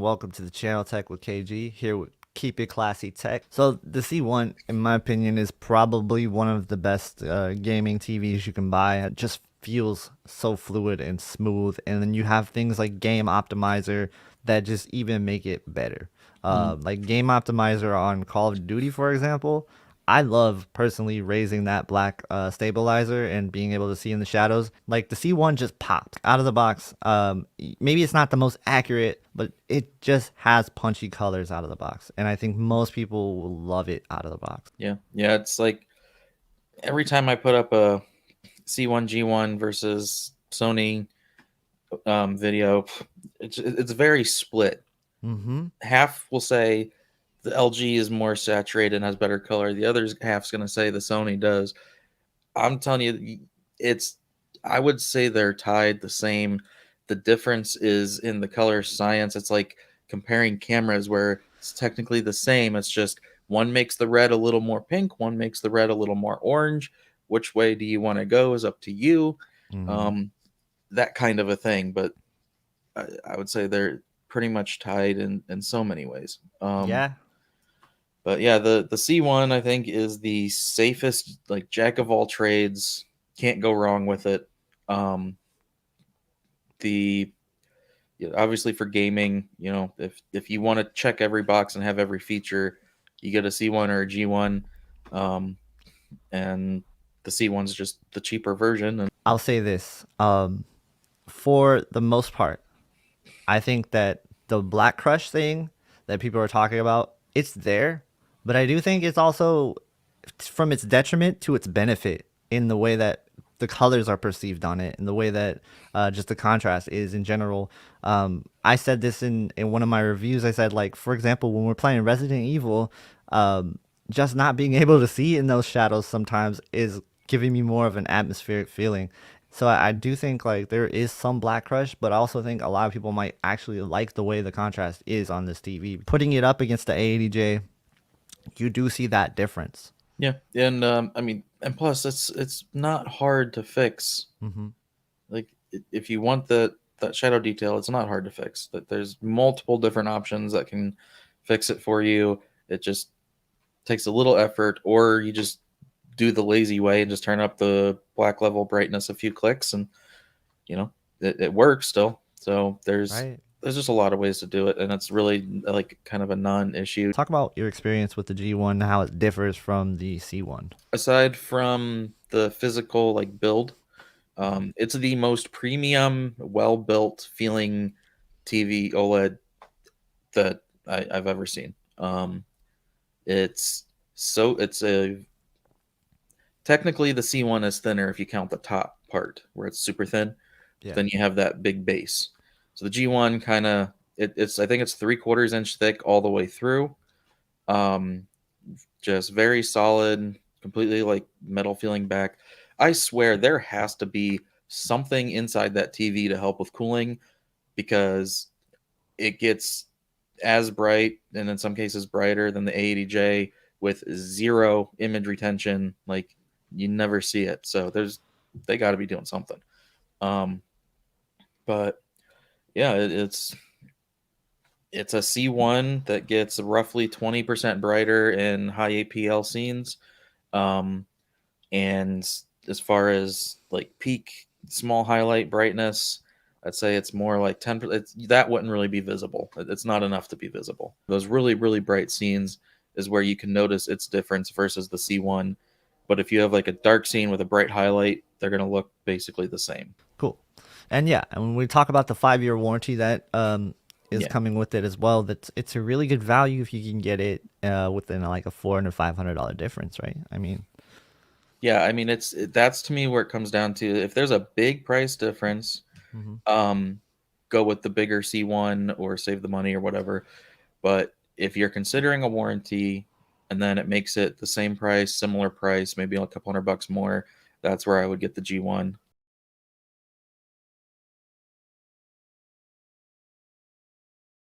Welcome to the channel Tech with KG, here with Keep It Classy Tech. So the C1, in my opinion, is probably one of the best gaming TVs you can buy. It just feels so fluid and smooth, and then you have things like Game Optimizer that just even make it better. Like Game Optimizer on Call of Duty, for example. I love personally raising that black stabilizer and being able to see in the shadows. Like the C1 just popped out of the box. Maybe it's not the most accurate, but it just has punchy colors out of the box. And I think most people will love it out of the box. Yeah, it's like every time I put up a C1 G1 versus Sony video, it's very split. Mm-hmm. Half will say the LG is more saturated and has better color. The other half's going to say the Sony does. I'm telling you, I would say they're tied the same. The difference is in the color science. It's like comparing cameras where it's technically the same. It's just one makes the red a little more pink, one makes the red a little more orange. Which way do you want to go is up to you. Mm-hmm. Um, that kind of a thing. But I would say they're pretty much tied in so many ways. Yeah. But yeah, the C1 I think is the safest, like jack of all trades. Can't go wrong with it. Um, the Obviously for gaming, if you want to check every box and have every feature, you get a C1 or a G1, and the C1's just the cheaper version. And I'll say this. For the most part, I think that the Black Crush thing that people are talking about, it's there, but I do think it's also from its detriment to its benefit in the way that the colors are perceived on it and the way that just the contrast is in general. I said this in one of my reviews. I said, like, for example, when we're playing Resident Evil, just not being able to see in those shadows sometimes is giving me more of an atmospheric feeling. So I do think like there is some Black Crush, but I also think a lot of people might actually like the way the contrast is on this TV. Putting it up against the A80J, you do see that difference. yeah, and I mean, and plus it's not hard to fix. Mm-hmm. Like if you want that shadow detail, it's not hard to fix. That there's multiple different options that can fix it for you. It just takes a little effort, or you just do the lazy way and just turn up the black level brightness a few clicks, and you know it works still. So Right. there's just a lot of ways to do it, and it's really like kind of a non-issue. Talk about your experience with the G1, how it differs from the C1. Aside from the physical like build, it's the most premium, well-built feeling TV OLED that I've ever seen. It's it's a technically the C1 is thinner if you count the top part where it's super thin. But Yeah. then you have that big base. So the G1 kind of it's I think it's 3/4 inch thick all the way through. Um, just very solid, completely like metal feeling back. I swear there has to be something inside that TV to help with cooling because it gets as bright and in some cases brighter than the A80J with zero image retention. Like you never see it. So they got to be doing something. Um, but yeah, it's a C1 that gets roughly 20% brighter in high APL scenes. Um, and as far as like peak small highlight brightness, I'd say it's more like 10%. That wouldn't really be visible. It's not enough to be visible. Those really, really bright scenes is where you can notice its difference versus the C1. But if you have like a dark scene with a bright highlight, they're going to look basically the same. Cool. And yeah, and when we talk about the 5-year warranty that is Yeah. coming with it as well, it's a really good value if you can get it within like a $400 to $500 difference, right? I mean, Yeah, I mean that's to me where it comes down to if there's a big price difference, mhm. um go with the bigger C1 or save the money or whatever. But if you're considering a warranty and then it makes it the same price, similar price, maybe a couple $100 more, that's where I would get the G1.